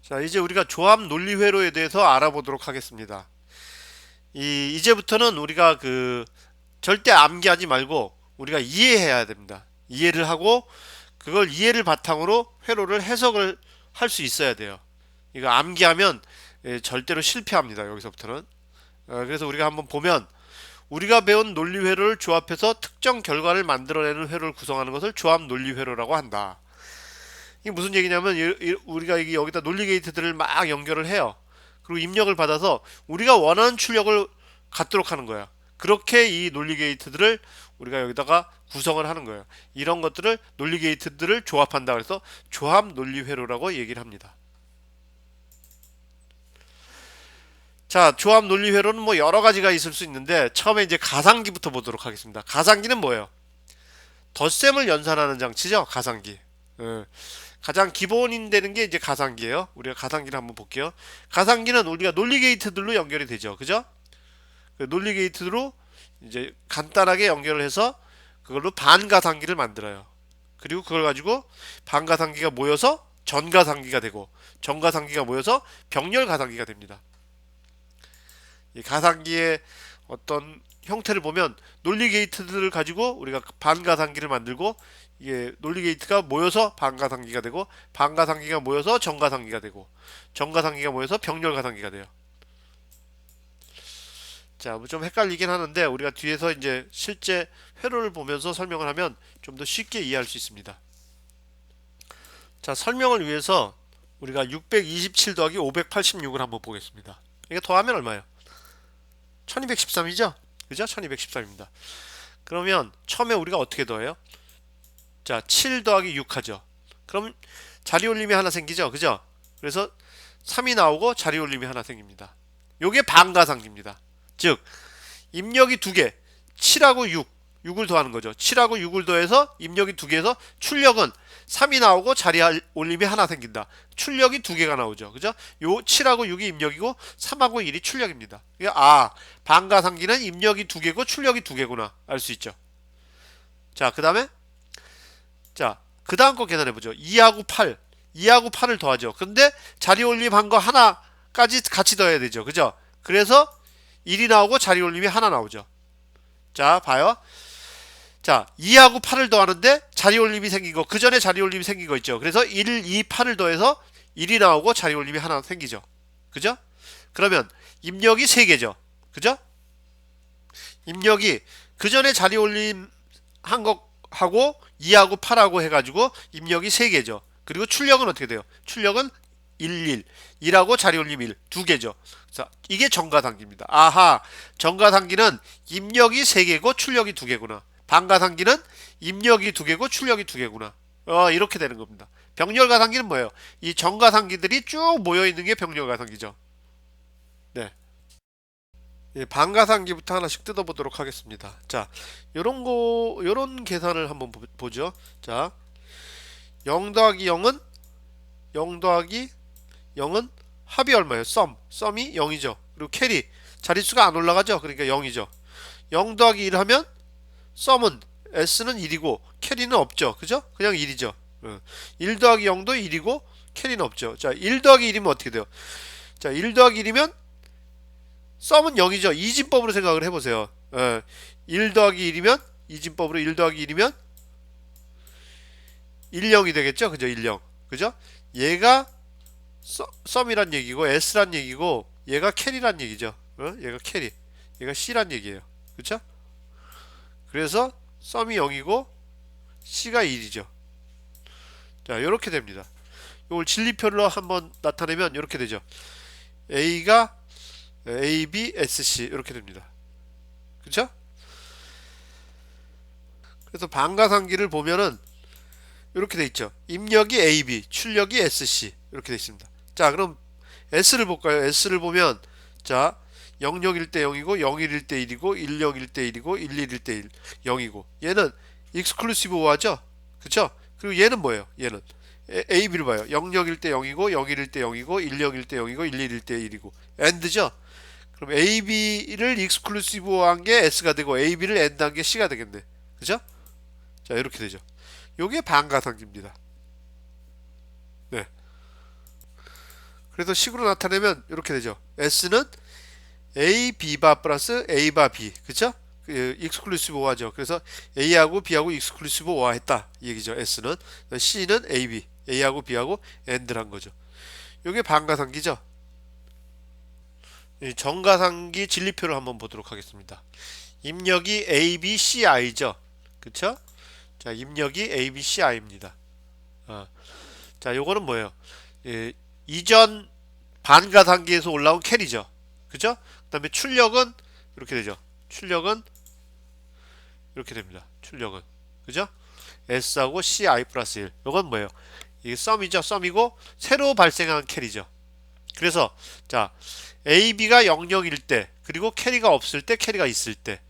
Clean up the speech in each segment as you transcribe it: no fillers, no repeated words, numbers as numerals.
자, 이제 우리가 조합 논리 회로에 대해서 알아보도록 하겠습니다. 이제부터는 우리가 절대 암기하지 말고 우리가 이해해야 됩니다. 이해를 하고 그걸 이해를 바탕으로 회로를 해석을 할 수 있어야 돼요. 이거 암기하면 절대로 실패합니다. 여기서부터는. 그래서 우리가 한번 보면 우리가 배운 논리 회로를 조합해서 특정 결과를 만들어내는 회로를 구성하는 것을 조합 논리 회로라고 한다. 이게 무슨 얘기냐면 우리가 여기다 논리 게이트들을 막 연결을 해요. 그리고 입력을 받아서 우리가 원하는 출력을 갖도록 하는 거야. 그렇게 이 논리 게이트들을 우리가 여기다가 구성을 하는 거예요. 이런 것들을 논리 게이트들을 조합한다. 그래서 조합 논리 회로라고 얘기를 합니다. 자, 조합 논리 회로는 뭐 여러 가지가 있을 수 있는데 처음에 이제 가상기부터 보도록 하겠습니다. 가상기는 뭐예요? 덧셈을 연산하는 장치죠. 가상기. 예. 가장 기본인 되는 게 이제 가상기예요. 우리가 가상기를 한번 볼게요. 가상기는 우리가 논리 게이트들로 연결이 되죠. 그죠? 논리 게이트로 이제 간단하게 연결을 해서 그걸로 반가상기를 만들어요. 그리고 그걸 가지고 반가상기가 모여서 전가상기가 되고 전가상기가 모여서 병렬가상기가 됩니다. 이 가상기의 어떤 형태를 보면 논리 게이트들을 가지고 우리가 반가상기를 만들고 이게 논리 게이트가 모여서 반가상기가 되고 반가상기가 모여서 정가상기가 되고 정가상기가 모여서 병렬가상기가 돼요. 자, 뭐 좀 헷갈리긴 하는데 우리가 뒤에서 이제 실제 회로를 보면서 설명을 하면 좀 더 쉽게 이해할 수 있습니다. 자, 설명을 위해서 우리가 627 더하기 586을 한번 보겠습니다. 이게 더하면 얼마예요? 1213이죠? 그죠? 1213입니다. 그러면 처음에 우리가 어떻게 더해요? 자, 7 더하기 6 하죠. 그럼 자리 올림이 하나 생기죠? 그죠? 그래서 3이 나오고 자리 올림이 하나 생깁니다. 요게 반가상기입니다. 즉 입력이 두 개, 7하고 6을 더하는 거죠. 7하고 6을 더해서 입력이 두 개에서 출력은 3이 나오고 자리 올림이 하나 생긴다. 출력이 두 개가 나오죠. 그죠? 요 7하고 6이 입력이고 3하고 1이 출력입니다. 반가상기는 입력이 두 개고 출력이 두 개구나. 알 수 있죠. 자, 그 다음에 그 다음 거 계산해 보죠. 2하고 8. 2하고 8을 더하죠. 근데 자리 올림한 거 하나까지 같이 더해야 되죠. 그죠? 그래서 1이 나오고 자리 올림이 하나 나오죠. 자, 봐요. 자, 2하고 8을 더하는데 자리 올림이 생긴 거, 그 전에 자리 올림이 생긴 거 있죠. 그래서 1, 2, 8을 더해서 1이 나오고 자리 올림이 하나 생기죠. 그죠? 그러면 입력이 3개죠. 그죠? 입력이 그 전에 자리 올림 한 것하고 2하고 8하고 해가지고 입력이 3개죠. 그리고 출력은 어떻게 돼요? 출력은 1, 1하고 자리 올림 1, 2개죠. 자, 이게 정가상기입니다. 아하, 정가상기는 입력이 3개고 출력이 2개구나. 반가상기는 입력이 2개고 출력이 2개구나. 이렇게 되는 겁니다. 병렬가상기는 뭐예요? 이 정가상기들이 쭉 모여있는 게 병렬가상기죠. 네. 예, 반가상기부터 하나씩 뜯어보도록 하겠습니다. 자, 요런 계산을 한번 보죠. 자, 0 더하기 0은 0 더하기 0은 합이 얼마예요? 썸이 0이죠. 그리고 캐리 자릿수가 안 올라가죠. 그러니까 0이죠. 0 더하기 1 하면 썸은 S는 1이고 캐리는 없죠. 그죠? 그냥 1이죠. 1 더하기 0도 1이고 캐리는 없죠. 자, 1 더하기 1이면 어떻게 돼요? 자, 1 더하기 1이면 썸은 0이죠. 이진법으로 생각을 해보세요. 1 더하기 1이면 이진법으로 1 더하기 1이면 1, 0이 되겠죠. 그죠? 1, 0. 그죠? 얘가 썸이란 얘기고 S란 얘기고 얘가 캐리란 얘기죠. 얘가 캐리. 얘가 C란 얘기예요. 그쵸? 그래서 썸이 0이고 C가 1이죠. 자, 이렇게 됩니다. 이걸 진리표로 한번 나타내면 이렇게 되죠. A가 A, B, S, C 이렇게 됩니다. 그쵸? 그래서 반가상기를 보면은 이렇게 돼 있죠. 입력이 A, B, 출력이 S, C 이렇게 돼 있습니다. 자, 그럼 S를 볼까요? S를 보면 자, 00일 때 0이고 01일 때 1이고 10일 때 1이고 111일 때 1, 0이고 얘는 익스클루시브 오화죠? 그쵸? 그리고 얘는 뭐예요? 얘는 A, B를 봐요. 00일 때 0이고 01일 때 0이고 10일 때 0이고 111일 때 1이고 AND죠? 그럼 A, B를 익스클루시브한 게 S가 되고 A, B를 AND한 게 C가 되겠네. 그죠? 자, 이렇게 되죠. 요게 반가상기입니다. 네. 그래서 식으로 나타내면 이렇게 되죠. S는 A, B바 플러스 A바 B. 그쵸? 익스클루시브 오화죠. 그래서 A하고 B하고 익스클루시브 오화 했다. 이 얘기죠. S는. C는 A, B. A하고 B하고 AND란 거죠. 이게 반가상기죠. 이 정가상기 진리표를 한번 보도록 하겠습니다. 입력이 A, B, C, I죠. 그쵸? 자, 입력이 A, B, C, I입니다. 자, 요거는 뭐예요? 예, 이전 반가상기에서 올라온 캐리죠. 그죠? 그 다음에 출력은 이렇게 되죠. 출력은 이렇게 됩니다. 출력은. 그죠? S하고 CI 플러스 1. 요건 뭐예요? 이게 썸이죠. 썸이고 새로 발생한 캐리죠. 그래서 자, AB가 00일 때 그리고 캐리가 없을 때 캐리가 있을 때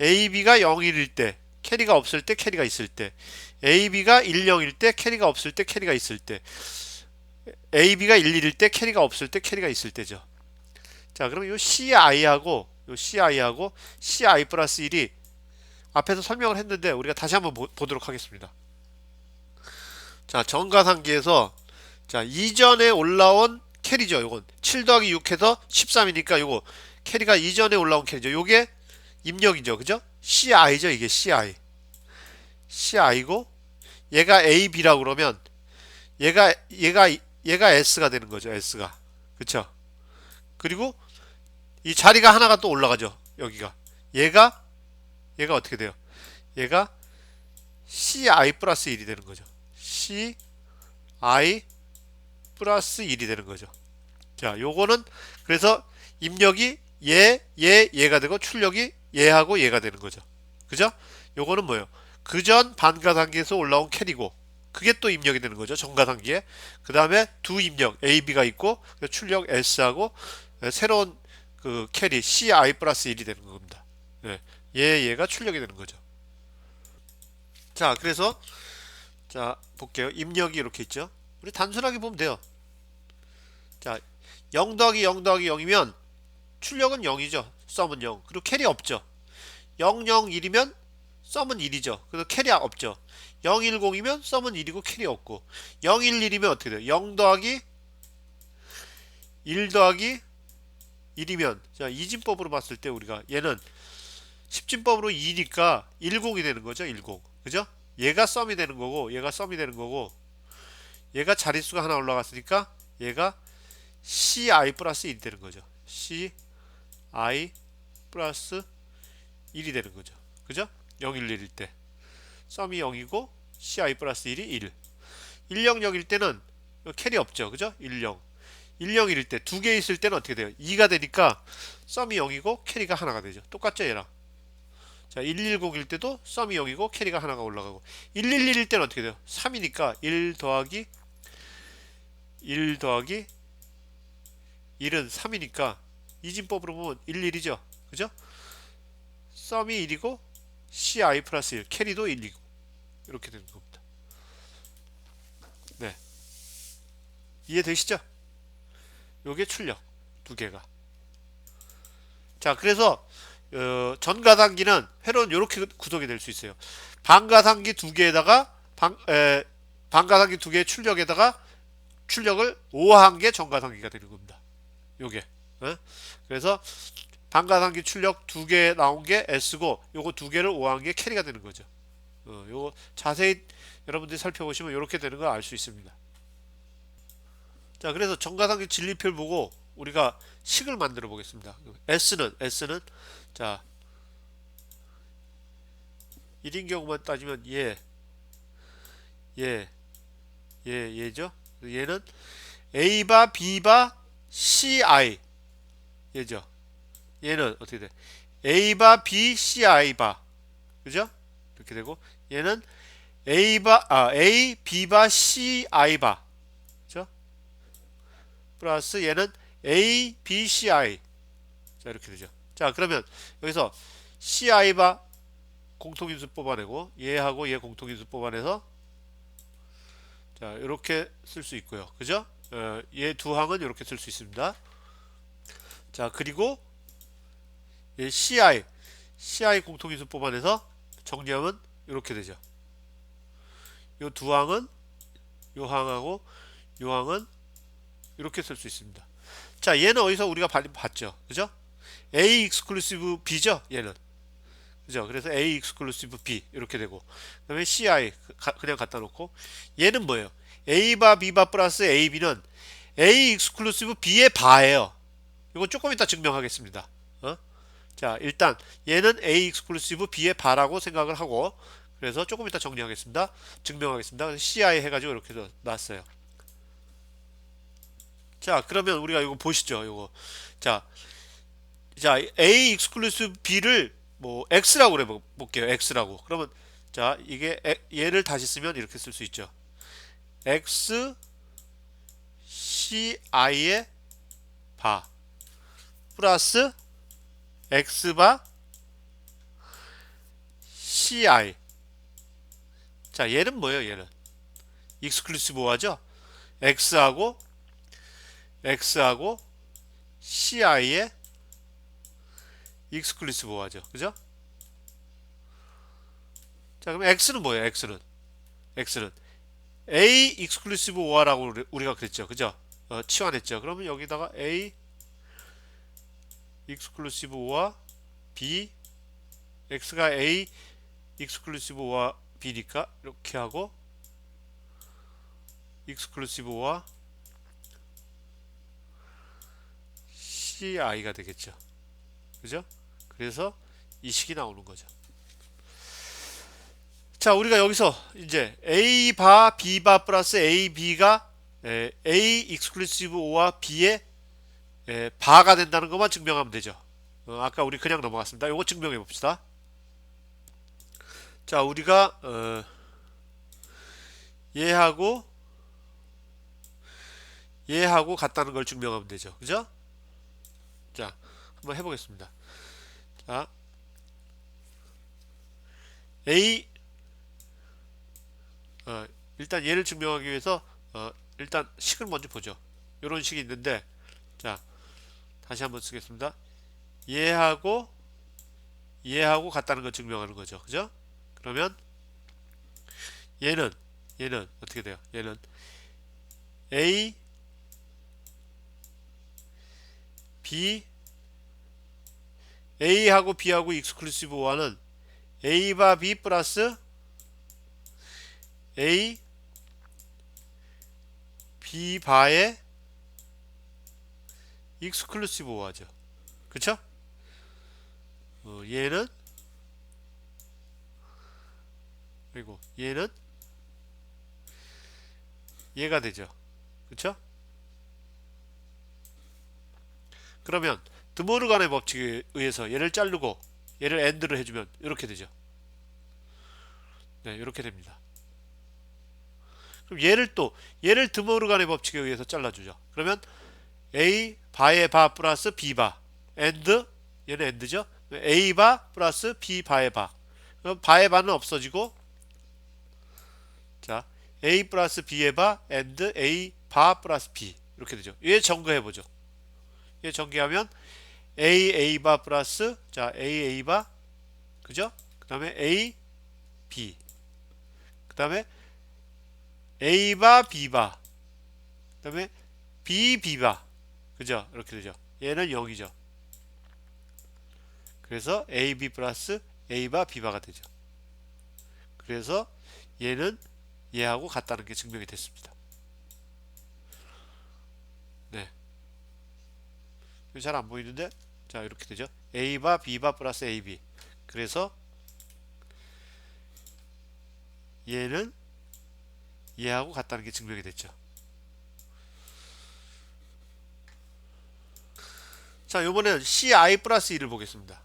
AB가 01일 때 캐리가 없을 때 캐리가 있을 때 AB가 10일 때 캐리가 없을 때 캐리가 있을 때 AB가 11일 때 캐리가 없을 때 캐리가 있을 때죠. 자, 그럼 요 CI하고 CI 플러스 1이 앞에서 설명을 했는데 우리가 다시 한번 보도록 하겠습니다. 자, 정가상기에서 자, 이전에 올라온 캐리죠. 요건 7 더하기 6 해서 13이니까 요거 캐리가 이전에 올라온 캐리죠. 요게 입력이죠. 그죠? CI죠. 이게 CI. CI고 얘가 AB라고 그러면 얘가 S가 되는 거죠. S가. 그쵸? 그리고 이 자리가 하나가 또 올라가죠. 여기가. 얘가 어떻게 돼요? 얘가 CI 플러스 1이 되는 거죠. CI 플러스 1이 되는 거죠. 자, 요거는 그래서 입력이 얘가 되고 출력이 얘하고 얘가 되는 거죠. 그죠? 요거는 뭐예요? 그전 반가상기에서 올라온 캐리고 그게 또 입력이 되는 거죠. 정가상기에. 그 다음에 두 입력 AB가 있고 출력 S하고 새로운 그 캐리 CI 플러스 1이 되는 겁니다. 예. 얘가 출력이 되는 거죠. 자, 그래서 자, 볼게요. 입력이 이렇게 있죠. 우리 단순하게 보면 돼요. 자, 0 더하기 0 더하기 0이면 출력은 0이죠. 썸은 0. 그리고 캐리 없죠. 0, 0, 1이면 썸은 1이죠. 그래서 캐리 없죠. 0, 1, 0이면 썸은 1이고 캐리 없고 0, 1, 1이면 어떻게 돼요? 0 더하기 1 더하기 1이면 자, 이진법으로 봤을 때 우리가 얘는 10진법으로 2니까 10이 되는 거죠. 10. 그죠? 얘가 썸이 되는 거고 얘가 썸이 되는 거고 얘가 자릿수가 하나 올라갔으니까 얘가 CI 플러스 1이 되는 거죠. CI 플러스 1이 되는 거죠. 그죠? 0, 1, 1일 때 썸이 0이고 CI 플러스 1이 1. 1, 0, 0일 때는 캐리 없죠. 그죠? 1, 0. 1, 0일일 때 두 개 있을 때는 어떻게 돼요? 2가 되니까 썸이 0이고 캐리가 하나가 되죠. 똑같죠, 얘랑. 자, 110일 때도 썸이 0이고 캐리가 하나가 올라가고 111일 때는 어떻게 돼요? 3이니까 1 더하기 1은 3이니까 이진법으로 보면 11이죠. 그죠? 썸이 1이고 CI 플러스 1 캐리도 1이고 이렇게 되는 겁니다. 네, 이해되시죠? 요게 출력 두 개가. 자, 그래서 전가상기는 회로는 이렇게 구성이 될 수 있어요. 반가상기 두 개에다가 반가상기 두 개의 출력에다가 출력을 5한 게 정가상기가 되는 겁니다. 요게. 그래서 반가상기 출력 두 개 나온 게 S고 요거 두 개를 5한 게 캐리가 되는 거죠. 요거 자세히 여러분들이 살펴보시면 이렇게 되는 걸 알 수 있습니다. 자, 그래서 정가상기 진리표를 보고 우리가 식을 만들어 보겠습니다. S는 자, 1인 경우만 따지면 얘죠. 얘는 A바 B바 CI 얘죠. 얘는 어떻게 돼? A바 B CI바 그죠? 이렇게 되고 얘는 A B바 CI바 그죠? 플러스 얘는 A B CI 자, 이렇게 되죠. 자, 그러면 여기서 CI바 공통인수 뽑아내고 얘하고 얘 공통인수 뽑아내서 자, 이렇게 쓸 수 있고요. 그죠? 얘 두 항은 이렇게 쓸 수 있습니다. 자, 그리고 얘 CI 공통인수 뽑아내서 정리하면 이렇게 되죠. 요 두 항은 요 항하고 요 항은 이렇게 쓸 수 있습니다. 자, 얘는 어디서 우리가 봤죠? 그죠? A 익스클루시브 B죠? 얘는. 그죠? 그래서 A 익스클루시브 B 이렇게 되고, 그다음에 CI 그냥 갖다 놓고, 얘는 뭐예요? A 바 B 바 플러스 A B는 A 익스클루시브 B의 바예요. 이거 조금 이따 증명하겠습니다. 어? 자, 일단 얘는 A 익스클루시브 B의 바라고 생각을 하고, 그래서 조금 이따 정리하겠습니다. 증명하겠습니다. 그래서 CI 해가지고 이렇게 놨어요. 자, 그러면 우리가 이거 보시죠. 이거. 자, 자, A 익스클루시브 B를 뭐 X라고 그래 볼게요. X라고. 그러면 자, 이게 얘를 다시 쓰면 이렇게 쓸 수 있죠. X CI의 바 플러스 X 바 CI. 자, 얘는 뭐예요? 얘는 익스클루시브 오하죠? X하고 CI의 익스클루시브 오하죠. 그죠? 자, 그럼 X는 뭐예요? X는 A 익스클루시브 오하라고 우리가 그랬죠. 그죠? 치환했죠. 그러면 여기다가 A 익스클루시브 오하 B, X가 A 익스클루시브 오하 B니까 이렇게 하고, 익스클루시브 오하 CI가 되겠죠. 그죠? 그래서 이 식이 나오는 거죠. 자, 우리가 여기서 이제 A 바 B 바 플러스 A B가 A 익스클루시브 O와 B의 바가 된다는 것만 증명하면 되죠. 아까 우리 그냥 넘어갔습니다. 이거 증명해 봅시다. 자, 우리가 얘하고 같다는 걸 증명하면 되죠. 그죠? 자, 한번 해보겠습니다. 자, A 일단 얘를 증명하기 위해서 일단 식을 먼저 보죠. 이런 식이 있는데, 자, 다시 한번 쓰겠습니다. 얘하고 같다는 걸 증명하는 거죠. 그죠? 그러면 얘는 어떻게 돼요? 얘는 A B A하고 B하고 익스클루시브 1은 A 바 B 플러스 A B 바의 익스클루시브 5하죠. 그쵸? 얘는 그리고 얘는 얘가 되죠. 그쵸? 그러면 드모르간의 법칙에 의해서 얘를 자르고 얘를 엔드를 해주면 이렇게 되죠. 네, 이렇게 됩니다. 그럼 얘를 드모르간의 법칙에 의해서 잘라주죠. 그러면 A 바의 바 플러스 B 바 엔드, 얘는 엔드죠. A 바 플러스 B 바의 바. 그럼 바의 바는 없어지고, 자, A 플러스 B의 바 엔드 A 바 플러스 B 이렇게 되죠. 얘 정거해보죠. 얘 전개하면 A 바 플러스, 자, A 바, 그죠? 그 다음에 A B, 그 다음에 A 바 B 바, 그 다음에 B 바, 그죠? 이렇게 되죠. 얘는 0이죠. 그래서 A B 플러스 A 바 B 바가 되죠. 그래서 얘는 얘하고 같다는 게 증명이 됐습니다. 네. 잘 안 보이는데, 자, 이렇게 되죠. A 바 B 바 플러스 A B. 그래서 얘는 얘하고 같다는 게 증명이 됐죠. 자, 요번에는 CI 플러스 1을 보겠습니다.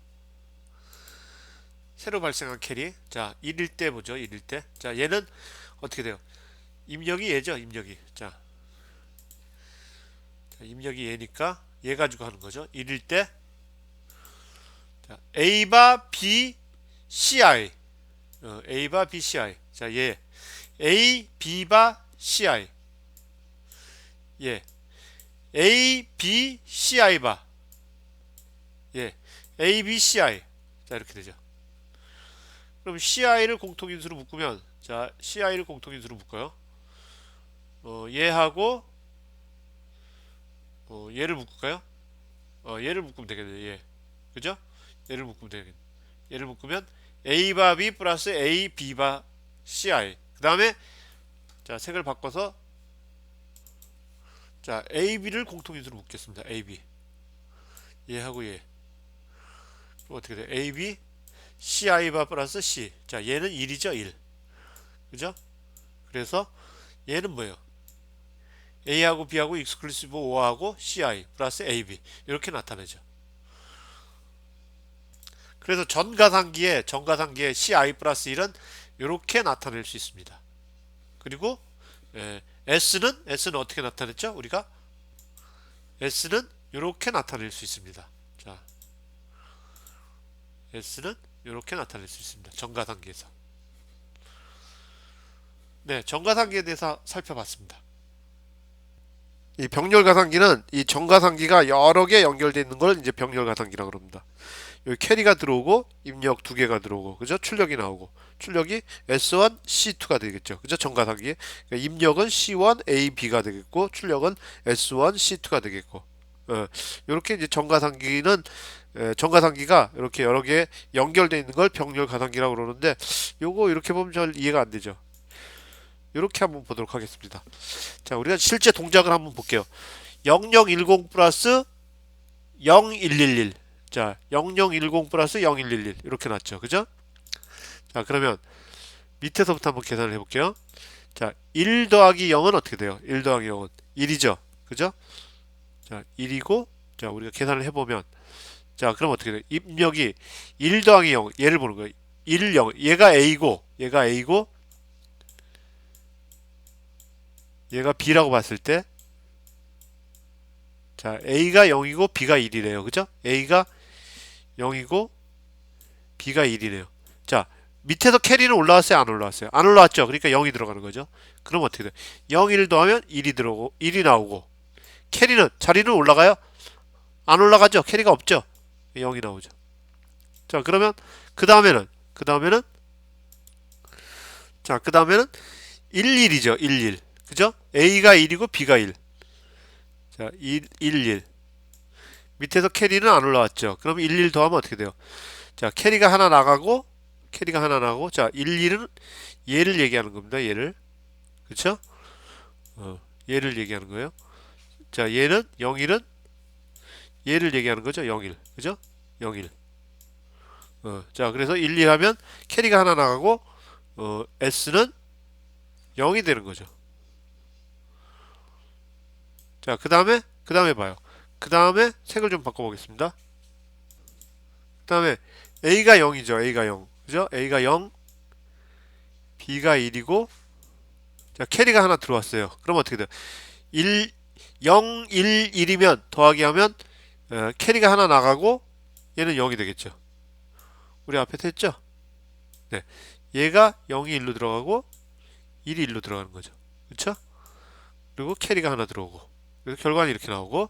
새로 발생한 캐리. 자, 1일 때 보죠. 1일 때. 자, 얘는 어떻게 돼요? 입력이 얘죠. 입력이. 자, 입력이 얘니까 얘 가지고 하는 거죠. 1일 때. 자, A 바 B CI. A 바 B CI. 자, 얘 A B 바 CI. 예. A B CI 바. 예. A B CI. 자, 이렇게 되죠. 그럼 CI를 공통인수로 묶으면, 자, CI를 공통인수로 묶어요. 얘하고 얘를 묶을까요? 얘를 묶으면 되겠네요. 얘. 그죠? 얘를 묶으면 되겠네. 얘를 묶으면 A 바 B 플러스 A B 바 CI. 그 다음에 자 색을 바꿔서 자 A B를 공통인수로 묶겠습니다. A B 얘하고 얘. 그럼 어떻게 돼? A B CI 바 플러스 C. 자 얘는 1이죠 1. 그죠? 그래서 얘는 뭐예요? A하고 B하고 익스클루시브 O하고 CI 플러스 AB 이렇게 나타내죠. 그래서 정가상기에 CI 플러스 1은 이렇게 나타낼 수 있습니다. 그리고 S는 어떻게 나타냈죠? 우리가 S는 이렇게 나타낼 수 있습니다. 자, S는 이렇게 나타낼 수 있습니다. 정가상기에서. 네, 정가상기에 대해서 살펴봤습니다. 이 병렬가상기는 이 정가상기가 여러 개 연결되어 있는 걸 이제 병렬가상기라고 합니다. 여기 캐리가 들어오고 입력 두 개가 들어오고 그죠? 출력이 나오고 출력이 S1, C2가 되겠죠. 그죠? 정가상기 그러니까 입력은 C1, A, B가 되겠고 출력은 S1, C2가 되겠고 이렇게 이제 정가상기가 이렇게 여러 개 연결되어 있는 걸 병렬가상기라고 그러는데 요거 이렇게 보면 잘 이해가 안 되죠. 이렇게 한번 보도록 하겠습니다. 자, 우리가 실제 동작을 한번 볼게요. 0010 플러스 0111. 자, 0010 플러스 0111. 이렇게 났죠. 그죠? 자, 그러면 밑에서부터 한번 계산을 해볼게요. 자, 1 더하기 0은 어떻게 돼요? 1 더하기 0은 1이죠. 그죠? 자, 1이고, 자, 우리가 계산을 해보면, 자, 그럼 어떻게 돼요? 입력이 1 더하기 0, 얘를 보는 거예요. 1, 0. 얘가 A고, 얘가 B라고 봤을 때, 자, A가 0이고 B가 1이래요. 그죠? A가 0이고 B가 1이래요. 자, 밑에서 캐리는 올라왔어요? 안 올라왔어요? 안 올라왔죠? 그러니까 0이 들어가는 거죠. 그럼 어떻게 돼? 0, 1 더하면 1이 들어오고 1이 나오고 캐리는 자리는 올라가요? 안 올라가죠? 캐리가 없죠? 0이 나오죠. 자, 그러면 그 다음에는 자, 그 다음에는 1, 1이죠. 1, 1. 그죠? A가 1이고 B가 1. 자, 1, 1. 밑에서 캐리는 안 올라왔죠. 그럼 1, 1 더하면 어떻게 돼요? 자, 캐리가 하나 나가고, 자, 1, 1은 얘를 얘기하는 겁니다. 얘를. 그쵸? 얘를 얘기하는 거예요. 자, 얘는 0, 1은 얘를 얘기하는 거죠. 0, 1. 그죠? 0, 1. 자, 그래서 1, 2 하면 캐리가 하나 나가고, S는 0이 되는 거죠. 자, 그 다음에 봐요. 그 다음에 색을 좀 바꿔보겠습니다. 그 다음에 A가 0이죠. A가 0. 그죠? A가 0, B가 1이고, 자, 캐리가 하나 들어왔어요. 그럼 어떻게 돼요? 1, 0, 1, 1이면 더하기 하면 캐리가 하나 나가고 얘는 0이 되겠죠. 우리 앞에 했죠? 네. 얘가 0이 1로 들어가고 1이 1로 들어가는 거죠. 그렇죠? 그리고 캐리가 하나 들어오고. 그래서 결과는 이렇게 나오고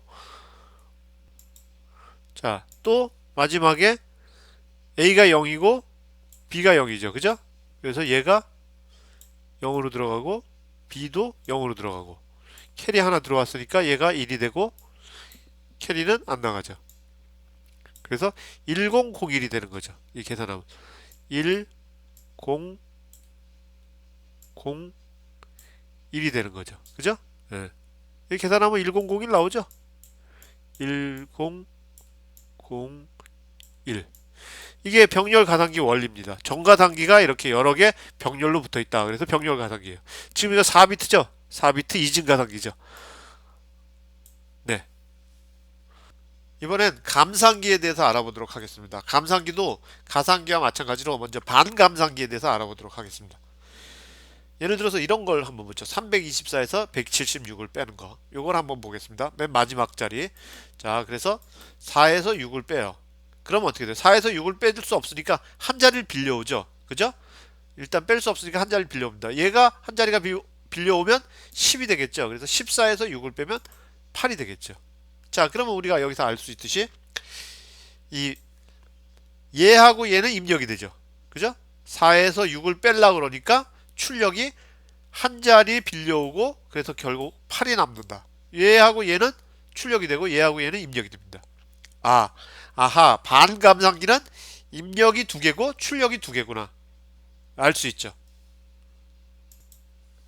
자, 또 마지막에 A가 0이고 B가 0이죠. 그죠? 그래서 얘가 0으로 들어가고 B도 0으로 들어가고 캐리 하나 들어왔으니까 얘가 1이 되고 캐리는 안 나가죠. 그래서 1001이 되는 거죠. 이 계산하면 1, 0, 0, 1이 되는 거죠. 그죠? 예. 이 계산하면 1001 나오죠. 1001. 이게 병렬 가상기 원리입니다. 정가상기가 이렇게 여러 개 병렬로 붙어 있다. 그래서 병렬 가상기예요. 지금 이거 4비트죠? 4비트 이진 가상기죠. 네. 이번엔 감상기에 대해서 알아보도록 하겠습니다. 감상기도 가상기와 마찬가지로 먼저 반감상기에 대해서 알아보도록 하겠습니다. 예를 들어서 이런 걸 한번 보죠. 324에서 176을 빼는 거. 요걸 한번 보겠습니다. 맨 마지막 자리. 자, 그래서 4에서 6을 빼요. 그럼 어떻게 돼요? 4에서 6을 빼줄 수 없으니까 한 자리를 빌려오죠. 그죠? 일단 뺄 수 없으니까 한 자리를 빌려옵니다. 얘가 한 자리가 빌려오면 10이 되겠죠. 그래서 14에서 6을 빼면 8이 되겠죠. 자, 그러면 우리가 여기서 알 수 있듯이 이 얘하고 얘는 입력이 되죠. 그죠? 4에서 6을 뺄라 그러니까 출력이 한 자리 빌려오고 그래서 결국 8이 남는다. 얘하고 얘는 출력이 되고 얘하고 얘는 입력이 됩니다. 아하, 반감상기는 입력이 두 개고 출력이 두 개구나. 알 수 있죠.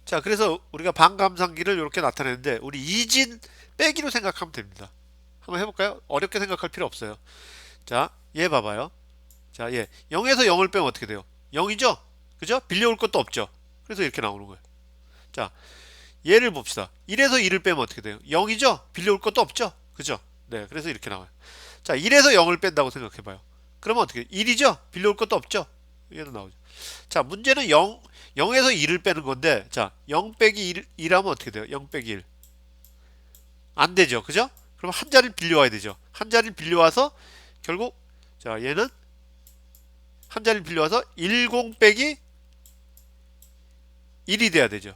자, 그래서 우리가 반감상기를 이렇게 나타내는데 우리 이진 빼기로 생각하면 됩니다. 한번 해볼까요? 어렵게 생각할 필요 없어요. 자, 얘 봐봐요. 자, 얘 0에서 0을 빼면 어떻게 돼요? 0이죠? 그죠? 빌려올 것도 없죠. 그래서 이렇게 나오는 거예요. 자, 얘를 봅시다. 1에서 1을 빼면 어떻게 돼요? 0이죠? 빌려올 것도 없죠? 그죠? 네, 그래서 이렇게 나와요. 자, 1에서 0을 뺀다고 생각해봐요. 그러면 어떻게 돼요? 1이죠? 빌려올 것도 없죠? 얘도 나오죠. 자, 문제는 0에서 1을 빼는 건데, 자, 0 빼기 1 하면 어떻게 돼요? 0 빼기 1. 안 되죠. 그죠? 그럼 한 자리를 빌려와야 되죠. 한 자리를 빌려와서 결국, 자, 얘는 한 자리를 빌려와서 10 빼기 1이 돼야 되죠.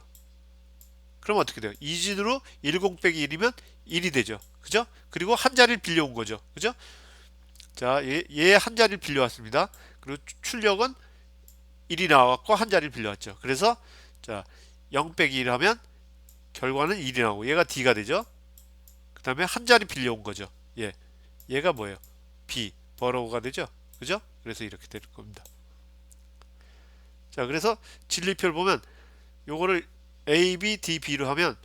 그럼 어떻게 돼요? 이진으로 10 빼기 1이면 1이 되죠. 그죠? 그리고 한 자리를 빌려온 거죠. 그죠? 자, 얘 한 자리를 빌려왔습니다. 그리고 출력은 1이 나왔고 한 자리를 빌려왔죠. 그래서 자, 0 빼기 1 하면 결과는 1이 나오고 얘가 D가 되죠. 그 다음에 한 자리 빌려온 거죠. 얘가 뭐예요? B, 버러우가 되죠. 그죠? 그래서 이렇게 될 겁니다. 자, 그래서 진리표를 보면 요거를 A, B, D, B로 하면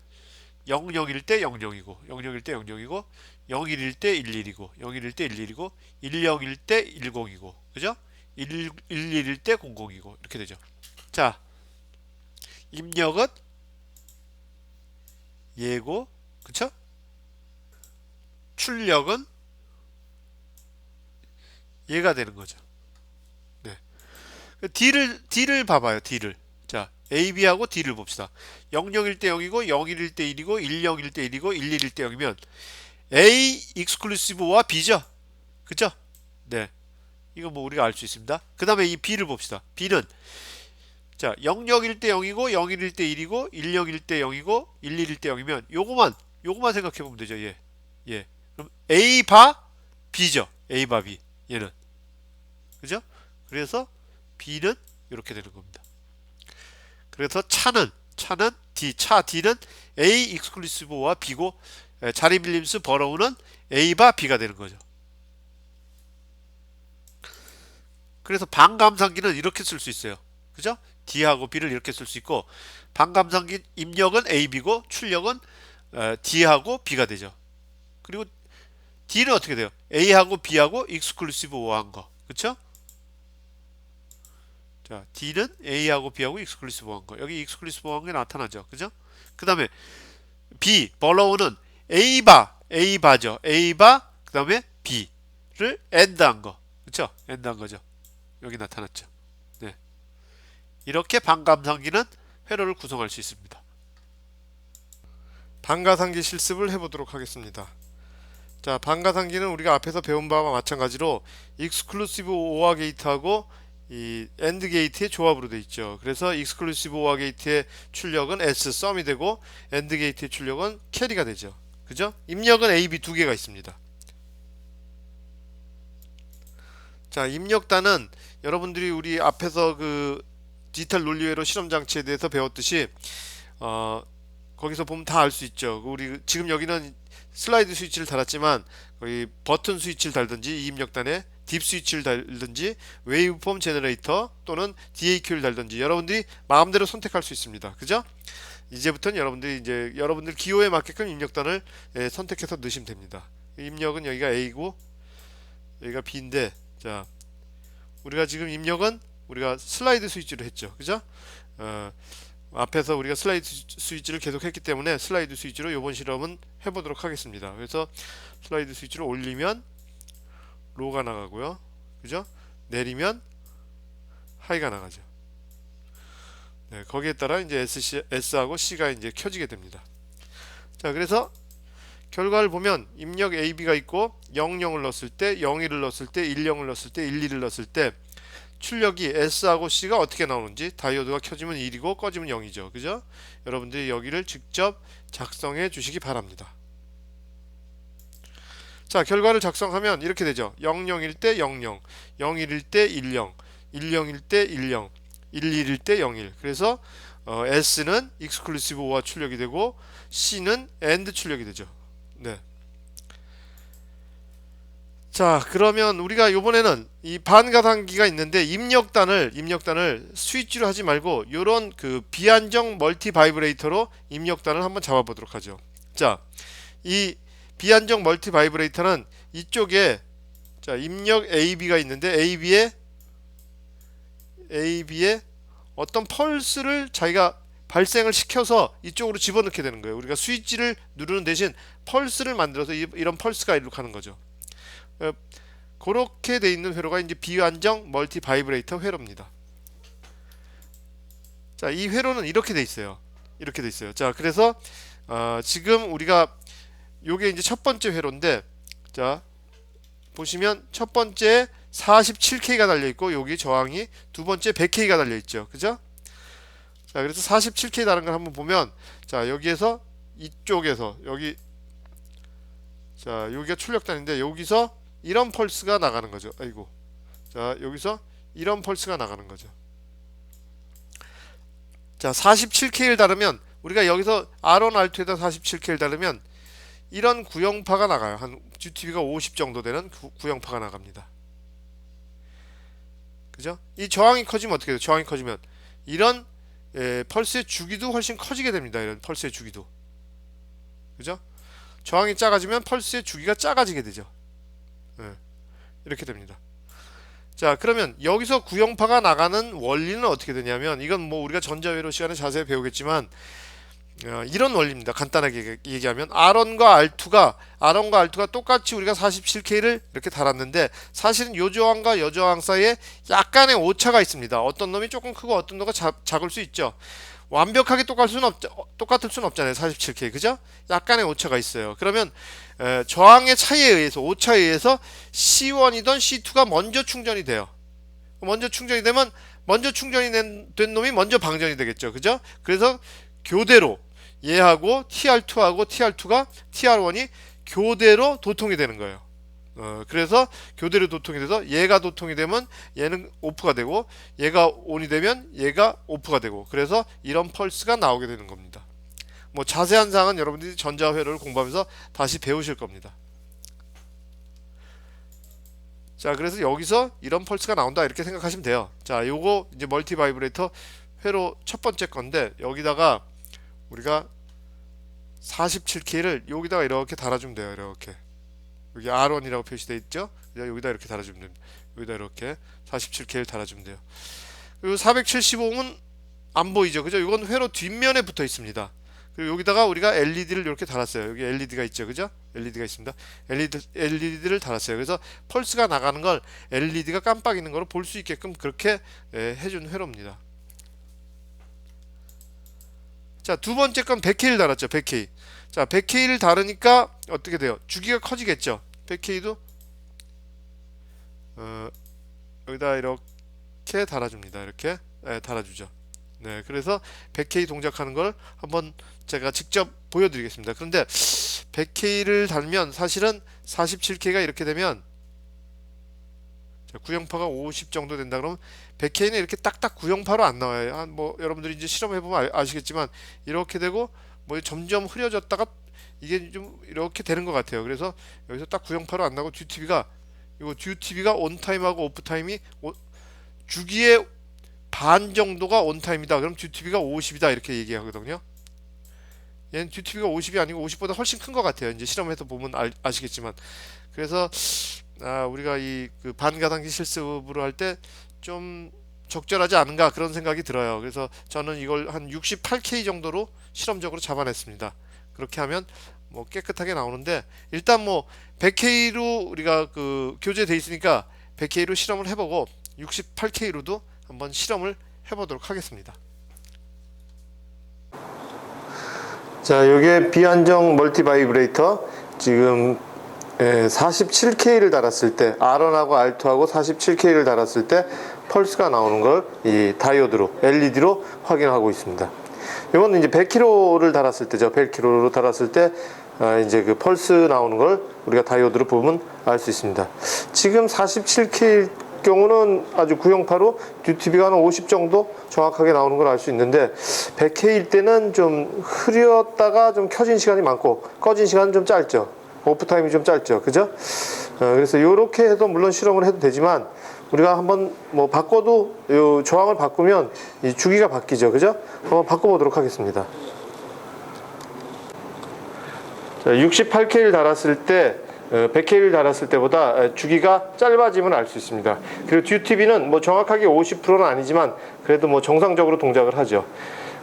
00일 때 00이고 00일 때 00이고 01일 때 11이고 01일 때 11이고 10일 때 10이고 그죠? 11일 때 00이고 이렇게 되죠. 자, 입력은 얘고 그쵸? 출력은 얘가 되는 거죠. 네. D를 봐봐요. D를. 자, A, B하고 D를 봅시다. 00일 때 0이고 01일 때 1이고 10일 때 1이고 11일 때 0이면 A 익스클루시브와 B죠. 그죠? 네. 이거 뭐 우리가 알 수 있습니다. 그 다음에 이 B를 봅시다. B는 자 00일 때 0이고 01일 때 1이고 10일 때 0이고 11일 때 0이면 요거만 생각해 보면 되죠. 예. 그럼 A 바 B죠. A 바 B. 얘는. 그죠? 그래서 B는 이렇게 되는 겁니다. 그래서 차는 차 D는 A 익스클루시브와 B고 자리 빌림스 버러우는 A 바 B가 되는 거죠. 그래서 반감상기는 이렇게 쓸 수 있어요. 그죠? D하고 B를 이렇게 쓸 수 있고 반감상기 입력은 A, B고 출력은 D하고 B가 되죠. 그리고 D는 어떻게 돼요? A하고 B하고 익스클루시브 오한 거. 그쵸? 자, D는 A하고 B하고 익스클루시브 오한 거. 여기 익스클루시브 오한 게 나타나죠. 그죠? 그 다음에 B, 버러우는 A바죠. A바, 그 다음에 B를 AND한 거. 그쵸? AND한 거죠. 여기 나타났죠. 네. 이렇게 반감상기는 회로를 구성할 수 있습니다. 반가상기 실습을 해보도록 하겠습니다. 자, 반가상기는 우리가 앞에서 배운 바와 마찬가지로 익스클루시브 오어 게이트하고 이 AND 게이트의 조합으로 되어 있죠. 그래서 익스클루시브 오어 게이트의 출력은 S 썸이 되고 AND 게이트의 출력은 캐리가 되죠. 그죠? 입력은 A, B 두 개가 있습니다. 자, 입력단은 여러분들이 우리 앞에서 그 디지털 논리회로 실험 장치에 대해서 배웠듯이 거기서 보면 다 알 수 있죠. 우리 지금 여기는 슬라이드 스위치를 달았지만 거의 버튼 스위치를 달든지 이 입력단에 딥 스위치를 달든지 웨이브폼 제너레이터 또는 DAQ를 달든지 여러분들이 마음대로 선택할 수 있습니다. 그죠? 이제부터는 여러분들 기호에 맞게끔 입력단을 선택해서 넣으시면 됩니다. 입력은 여기가 A고 여기가 B인데 자, 우리가 지금 입력은 우리가 슬라이드 스위치로 했죠. 그죠? 앞에서 우리가 슬라이드 스위치를 계속 했기 때문에 슬라이드 스위치로 이번 실험은 해보도록 하겠습니다. 그래서 슬라이드 스위치를 올리면 로가 나가고요. 그죠? 내리면 하이가 나가죠. 네, 거기에 따라 이제 S하고 C가 이제 켜지게 됩니다. 자, 그래서 결과를 보면 입력 AB가 있고 00을 넣었을 때, 01을 넣었을 때, 10을 넣었을 때, 11을 넣었을 때 출력이 S하고 C가 어떻게 나오는지 다이오드가 켜지면 1이고 꺼지면 0이죠. 그죠? 여러분들이 여기를 직접 작성해 주시기 바랍니다. 자, 결과를 작성하면 이렇게 되죠. 00일 때 00, 01일 때 10, 10일 때 10, 11일 때 01. 그래서 S는 익스클루시브 오어 출력이 되고 C는 AND 출력이 되죠. 네. 자, 그러면 우리가 요번에는 이 반가당기가 있는데 입력단을 스위치로 하지 말고 요런 그 비안정 멀티 바이브레이터로 입력단을 한번 잡아 보도록 하죠. 자, 이 비안정 멀티 바이브레이터는 이쪽에 자, 입력 AB가 있는데 AB에 어떤 펄스를 자기가 발생을 시켜서 이쪽으로 집어넣게 되는 거예요. 우리가 스위치를 누르는 대신 펄스를 만들어서 이런 펄스가 이렇게 하는 거죠. 그렇게 돼 있는 회로가 이제 비안정 멀티 바이브레이터 회로입니다. 자, 이 회로는 이렇게 돼 있어요. 이렇게 돼 있어요. 자, 그래서 지금 우리가 요게 이제 첫 번째 회로인데, 자, 보시면 첫 번째 47K가 달려 있고 여기 저항이 두 번째 100K가 달려 있죠. 그죠? 자, 그래서 47K 다른 걸 한번 보면, 자, 여기에서 이쪽에서 여기, 자, 여기가 출력단인데 여기서 이런 펄스가 나가는 거죠. 아이고. 자, 여기서 이런 펄스가 나가는 거죠. 자, 47K를 다르면 우리가 여기서 R1, R2에다 47K를 다르면 이런 구형파가 나가요. 한 GTB가 50 정도 되는 구형파가 나갑니다. 그죠? 이 저항이 커지면 어떻게 돼요? 저항이 커지면 이런 펄스의 주기도 훨씬 커지게 됩니다. 이런 펄스의 주기도. 그죠? 저항이 작아지면 펄스의 주기가 작아지게 되죠. 이렇게 됩니다. 자, 그러면 여기서 구형파가 나가는 원리는 어떻게 되냐면, 이건 뭐 우리가 전자회로 시간에 자세히 배우겠지만 이런 원리입니다. 간단하게 얘기하면 R1과 R2가 똑같이 우리가 47K를 이렇게 달았는데 사실은 요 저항과 요 저항 사이에 약간의 오차가 있습니다. 어떤 놈이 조금 크고 어떤 놈이 작을 수 있죠. 완벽하게 똑같을 수는 없잖아요. 47K, 그죠? 약간의 오차가 있어요. 그러면 저항의 차이에 의해서, 오차에 의해서 C1이던 C2가 먼저 충전이 돼요. 먼저 충전이 되면 먼저 충전이 된 놈이 먼저 방전이 되겠죠. 그죠? 그래서 교대로 얘하고 TR2하고 TR2가 TR1이 교대로 도통이 되는 거예요. 그래서 교대로 도통이 돼서 얘가 도통이 되면 얘는 오프가 되고 얘가 온이 되면 얘가 오프가 되고, 그래서 이런 펄스가 나오게 되는 겁니다. 뭐 자세한 사항은 여러분들이 전자회로를 공부하면서 다시 배우실 겁니다. 자, 그래서 여기서 이런 펄스가 나온다 이렇게 생각하시면 돼요. 자, 요거 이제 멀티 바이브레이터 회로 첫 번째 건데, 여기다가 우리가 47K를 여기다가 이렇게 달아주면 돼요. 이렇게 여기 R1이라고 표시되어 있죠. 여기다 이렇게 달아주면 됩니다. 여기다 이렇게 47K를 달아주면 돼요. 그리고 470ohm은 안 보이죠. 그죠? 이건 회로 뒷면에 붙어 있습니다. 그리고 여기다가 우리가 LED를 이렇게 달았어요. 여기 LED가 있죠. 그죠? LED가 있습니다. LED를 달았어요. 그래서 펄스가 나가는 걸 LED가 깜빡이는 걸 볼 수 있게끔 그렇게 해준 회로입니다. 자, 두 번째 건 100K를 달았죠. 100K. 자, 100K를 다르니까 어떻게 돼요? 주기가 커지겠죠. 100K도 여기다 이렇게 달아줍니다. 이렇게 달아주죠. 네, 그래서 100K 동작하는 걸 한번 제가 직접 보여드리겠습니다. 그런데 100K를 달면 사실은 47K가 이렇게 되면, 자, 구형파가 50 정도 된다 그러면 100K는 이렇게 딱딱 구형파로 안 나와요. 뭐 여러분들이 이제 실험해보면 아시겠지만 이렇게 되고 뭐 점점 흐려졌다가 이게 좀 이렇게 되는 것 같아요. 그래서 여기서 딱 구형파로 안 나고 듀티비가 온타임하고 오프타임이 주기의 반 정도가 온타임이다. 그럼 듀티비가 50이다 이렇게 얘기하거든요. 얘는 듀티비가 50이 아니고 50보다 훨씬 큰 것 같아요. 이제 실험해서 보면 아시겠지만. 그래서 우리가 그 반가당기 실습으로 할 때 좀 적절하지 않은가 그런 생각이 들어요. 그래서 저는 이걸 한 68K 정도로 실험적으로 잡아냈습니다. 그렇게 하면 뭐 깨끗하게 나오는데, 일단 뭐 100K로 우리가 그 교재돼 있으니까 100K로 실험을 해보고 68K로도 한번 실험을 해보도록 하겠습니다. 자, 이게 비안정 멀티 바이브레이터 지금 47K를 달았을 때, R1하고 R2하고 47K를 달았을 때 펄스가 나오는 걸 이 다이오드로, LED로 확인하고 있습니다. 이건 이제 100kg를 달았을 때죠. 100kg로 달았을 때 이제 그 펄스 나오는 걸 우리가 다이오드로 보면 알 수 있습니다. 지금 47K 경우는 아주 구형파로 듀티비가 한 50 정도 정확하게 나오는 걸 알 수 있는데, 100K일 때는 좀 흐렸다가 좀 켜진 시간이 많고 꺼진 시간은 좀 짧죠. 오프타임이 좀 짧죠. 그죠? 그래서 이렇게 해도 물론 실험을 해도 되지만 우리가 한번 뭐 바꿔도 요 조항을 바꾸면 이 주기가 바뀌죠, 그죠? 한번 바꿔보도록 하겠습니다. 자, 68K를 달았을 때 100K를 달았을 때보다 주기가 짧아짐을 알 수 있습니다. 그리고 듀티비는 뭐 정확하게 50%는 아니지만 그래도 뭐 정상적으로 동작을 하죠.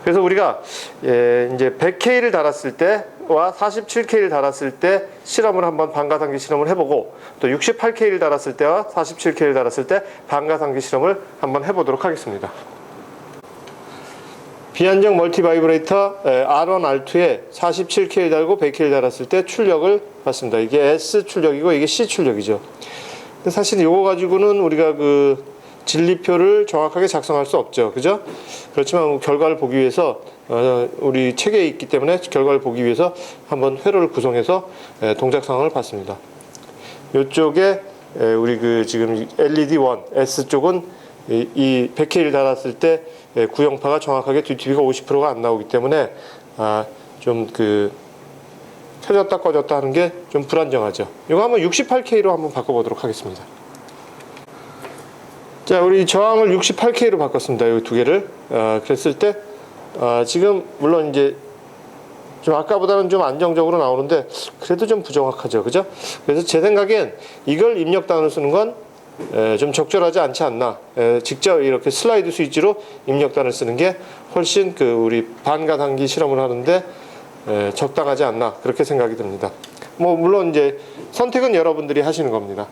그래서 우리가 이제 100K를 달았을 때와 47K를 달았을 때 실험을 한번 반가상기 실험을 해보고 또 68K를 달았을 때와 47K를 달았을 때 반가상기 실험을 한번 해보도록 하겠습니다. 비안정 멀티바이브레이터 R1, R2에 47K를 달고 100K를 달았을 때 출력을 봤습니다. 이게 S 출력이고 이게 C 출력이죠. 근데 사실 이거 가지고는 우리가 그 진리표를 정확하게 작성할 수 없죠. 그죠? 그렇지만 결과를 보기 위해서 우리 책에 있기 때문에 결과를 보기 위해서 한번 회로를 구성해서 동작 상황을 봤습니다. 이쪽에 우리 그 지금 LED1 S 쪽은 이 100K를 달았을 때 구형파가 정확하게 듀티비가 50%가 안 나오기 때문에 좀 그 켜졌다 꺼졌다 하는 게 좀 불안정하죠. 이거 한번 68K로 한번 바꿔보도록 하겠습니다. 자, 우리 저항을 68K로 바꿨습니다. 이 두 개를. 그랬을 때 지금 물론 이제 좀 아까보다는 좀 안정적으로 나오는데 그래도 좀 부정확하죠, 그죠? 그래서 제 생각엔 이걸 입력단을 쓰는 건 좀 적절하지 않지 않나. 직접 이렇게 슬라이드 스위치로 입력단을 쓰는 게 훨씬 그 우리 반가상기 실험을 하는데 적당하지 않나 그렇게 생각이 듭니다. 뭐 물론 이제 선택은 여러분들이 하시는 겁니다.